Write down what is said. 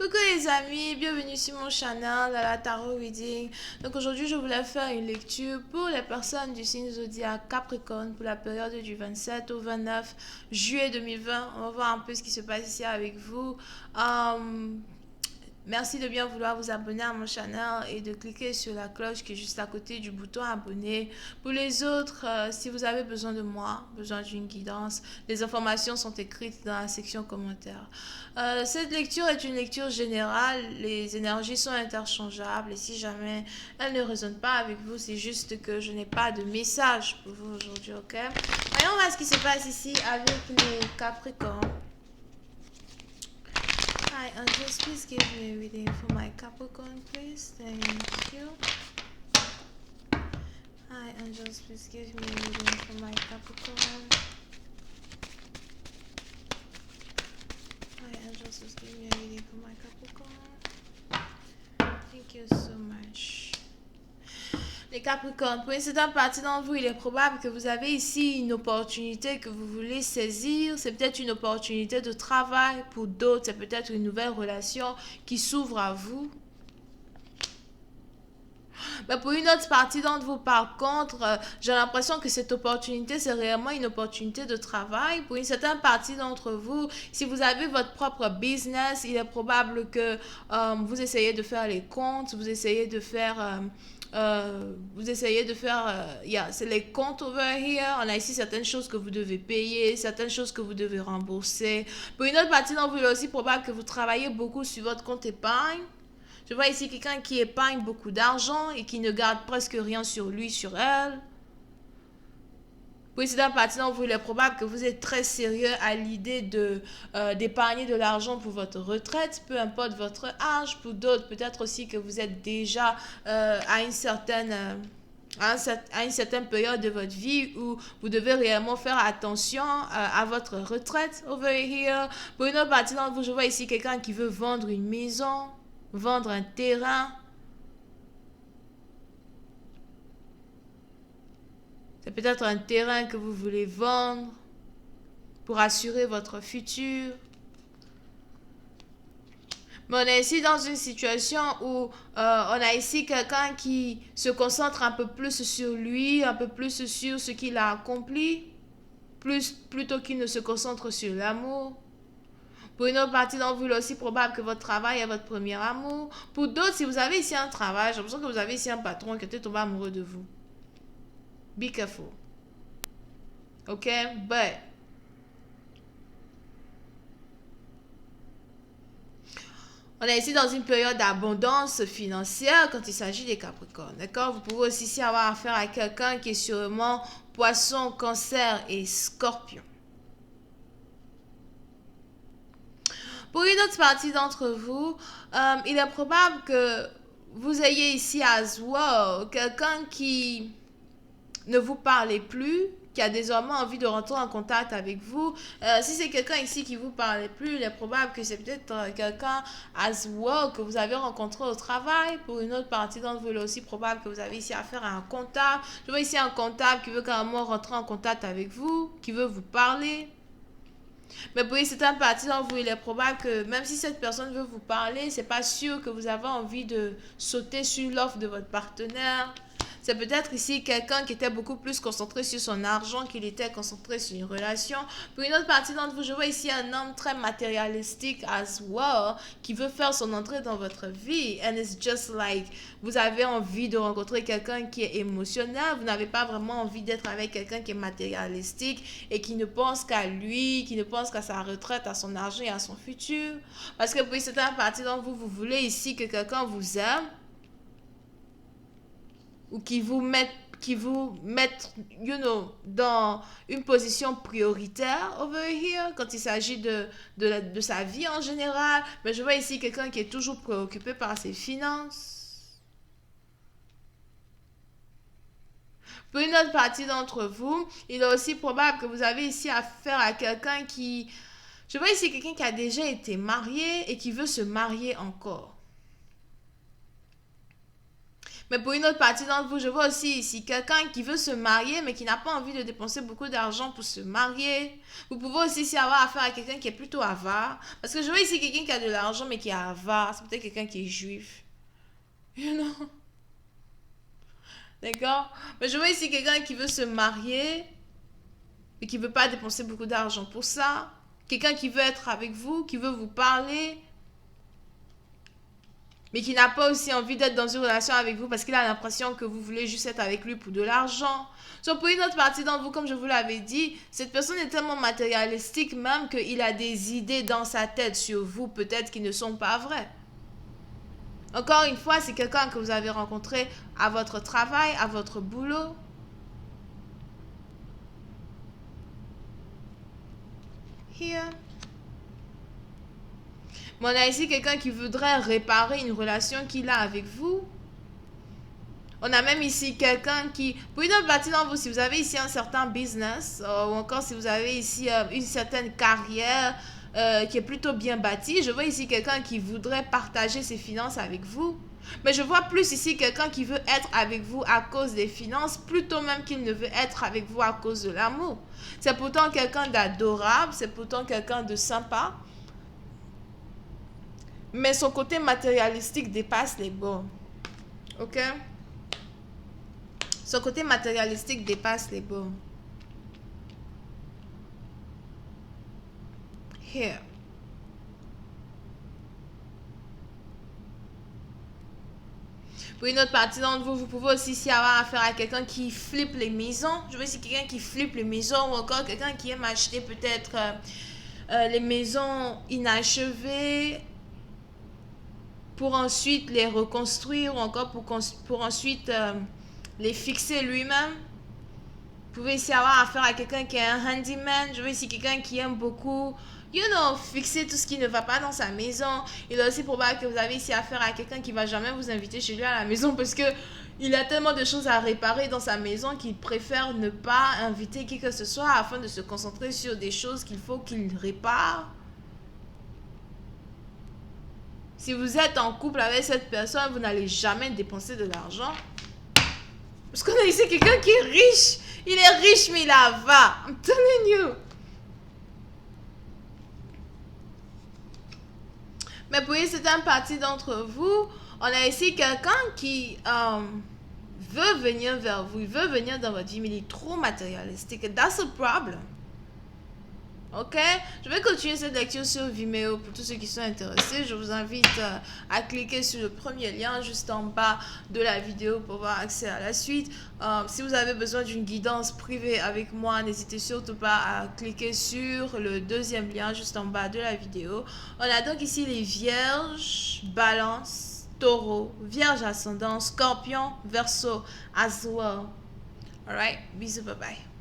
Coucou les amis, bienvenue sur mon channel à la Tarot Reading. Donc aujourd'hui je voulais faire une lecture pour les personnes du signe zodiaque Capricorne pour la période du 27 au 29 juillet 2020. On va voir un peu ce qui se passe ici avec vous. Merci de bien vouloir vous abonner à mon channel et de cliquer sur la cloche qui est juste à côté du bouton abonner. Pour les autres, si vous avez besoin de moi, besoin d'une guidance, les informations sont écrites dans la section commentaires. Cette lecture est une lecture générale, les énergies sont interchangeables et si jamais elles ne résonnent pas avec vous, c'est juste que je n'ai pas de message pour vous aujourd'hui, ok? Voyons voir ce qui se passe ici avec les Capricornes. Hi, Angels, please give me a reading for my Capricorn, please. Thank you. Hi, Angels, please give me a reading for my Capricorn. Hi, Angels, please give me a reading for my Capricorn. Thank you so much. Les Capricornes, pour une certaine partie d'entre vous, il est probable que vous avez ici une opportunité que vous voulez saisir. C'est peut-être une opportunité de travail. Pour d'autres, c'est peut-être une nouvelle relation qui s'ouvre à vous. Mais pour une autre partie d'entre vous, par contre, j'ai l'impression que cette opportunité, c'est réellement une opportunité de travail. Pour une certaine partie d'entre vous, si vous avez votre propre business, il est probable que vous essayez de faire les comptes, vous essayez de faire... c'est les comptes over here. On a ici certaines choses que vous devez payer, certaines choses que vous devez rembourser. Pour une autre partie d'entre vous, il est aussi probable que vous travaillez beaucoup sur votre compte épargne. Je vois ici quelqu'un qui épargne beaucoup d'argent et qui ne garde presque rien sur lui, sur elle. Pour une partie d'entre vous, il est probable que vous êtes très sérieux à l'idée d'épargner de l'argent pour votre retraite, peu importe votre âge. Pour d'autres, peut-être aussi que vous êtes déjà à une certaine période de votre vie où vous devez réellement faire attention à votre retraite over here. Pour une autre partie d'entre vous, je vois ici quelqu'un qui veut vendre une maison, vendre un terrain. C'est peut-être un terrain que vous voulez vendre pour assurer votre futur. Mais on est ici dans une situation où on a ici quelqu'un qui se concentre un peu plus sur lui, un peu plus sur ce qu'il a accompli, plutôt qu'il ne se concentre sur l'amour. Pour une autre partie d'entre vous, il est aussi probable que votre travail est votre premier amour. Pour d'autres, si vous avez ici un travail, j'ai l'impression que vous avez ici un patron qui est tombé amoureux de vous. Be careful. Ok? But on est ici dans une période d'abondance financière quand il s'agit des Capricornes. D'accord? Vous pouvez aussi ici avoir affaire à quelqu'un qui est sûrement Poisson, Cancer et Scorpion. Pour une autre partie d'entre vous, il est probable que vous ayez ici as well quelqu'un qui ne vous parlez plus, qui a désormais envie de rentrer en contact avec vous. Si c'est quelqu'un ici qui vous parle plus, il est probable que c'est peut-être quelqu'un as well que vous avez rencontré au travail. Pour une autre partie d'entre vous, il est aussi probable que vous avez ici affaire à un comptable. Je vois ici un comptable qui veut carrément rentrer en contact avec vous, qui veut vous parler. Mais pour une certaine partie d'entre vous, il est probable que même si cette personne veut vous parler, c'est pas sûr que vous avez envie de sauter sur l'offre de votre partenaire. C'est peut-être ici quelqu'un qui était beaucoup plus concentré sur son argent qu'il était concentré sur une relation. Pour une autre partie d'entre vous, je vois ici un homme très matérialistique as well qui veut faire son entrée dans votre vie. And it's just like vous avez envie de rencontrer quelqu'un qui est émotionnel. Vous n'avez pas vraiment envie d'être avec quelqu'un qui est matérialistique et qui ne pense qu'à lui, qui ne pense qu'à sa retraite, à son argent et à son futur. Parce que pour une certaine partie d'entre vous, vous voulez ici que quelqu'un vous aime ou qui vous mette, dans une position prioritaire over here quand il s'agit de sa vie en général. Mais je vois ici quelqu'un qui est toujours préoccupé par ses finances. Pour une autre partie d'entre vous, il est aussi probable que vous avez ici affaire à quelqu'un qui... Je vois ici quelqu'un qui a déjà été marié et qui veut se marier encore. Mais pour une autre partie d'entre vous, je vois aussi ici quelqu'un qui veut se marier, mais qui n'a pas envie de dépenser beaucoup d'argent pour se marier. Vous pouvez aussi ici avoir affaire à quelqu'un qui est plutôt avare. Parce que je vois ici quelqu'un qui a de l'argent, mais qui est avare. C'est peut-être quelqu'un qui est juif. You know? D'accord? Mais je vois ici quelqu'un qui veut se marier, mais qui ne veut pas dépenser beaucoup d'argent pour ça. Quelqu'un qui veut être avec vous, qui veut vous parler, mais qui n'a pas aussi envie d'être dans une relation avec vous parce qu'il a l'impression que vous voulez juste être avec lui pour de l'argent. So, pour une autre partie d'entre vous, comme je vous l'avais dit, cette personne est tellement matérialistique même qu'il a des idées dans sa tête sur vous, peut-être qui ne sont pas vraies. Encore une fois, c'est quelqu'un que vous avez rencontré à votre travail, à votre boulot. Here. Mais on a ici quelqu'un qui voudrait réparer une relation qu'il a avec vous. On a même ici quelqu'un qui, pour une autre partie d'entre vous, si vous avez ici un certain business, ou encore si vous avez ici une certaine carrière qui est plutôt bien bâtie, je vois ici quelqu'un qui voudrait partager ses finances avec vous. Mais je vois plus ici quelqu'un qui veut être avec vous à cause des finances, plutôt même qu'il ne veut être avec vous à cause de l'amour. C'est pourtant quelqu'un d'adorable, c'est pourtant quelqu'un de sympa. Mais son côté matérialistique dépasse les bornes. Ok? Son côté matérialistique dépasse les bornes. Here. Pour une autre partie d'entre vous, vous pouvez aussi ici avoir affaire à quelqu'un qui flippe les maisons. Je veux ici quelqu'un qui flippe les maisons ou encore quelqu'un qui aime acheter peut-être les maisons inachevées pour ensuite les reconstruire ou encore pour ensuite les fixer lui-même. Vous pouvez ici avoir affaire à quelqu'un qui est un handyman. Je veux ici quelqu'un qui aime beaucoup, fixer tout ce qui ne va pas dans sa maison. Il est aussi probable que vous avez ici affaire à quelqu'un qui ne va jamais vous inviter chez lui à la maison parce que il a tellement de choses à réparer dans sa maison qu'il préfère ne pas inviter qui que ce soit afin de se concentrer sur des choses qu'il faut qu'il répare. Si vous êtes en couple avec cette personne, vous n'allez jamais dépenser de l'argent. Parce qu'on a ici quelqu'un qui est riche. Il est riche, mais il a avare. I'm telling you. Mais pour une certaine partie d'entre vous, on a ici quelqu'un qui veut venir vers vous. Il veut venir dans votre vie, mais il est trop matérialistique. That's a problem. Ok, je vais continuer cette lecture sur Vimeo pour tous ceux qui sont intéressés. Je vous invite à cliquer sur le premier lien juste en bas de la vidéo pour avoir accès à la suite. Si vous avez besoin d'une guidance privée avec moi, n'hésitez surtout pas à cliquer sur le deuxième lien juste en bas de la vidéo. On a donc ici les vierges, balance, taureau, vierge ascendant, scorpion, verseau as well. Alright, bisous, bye bye.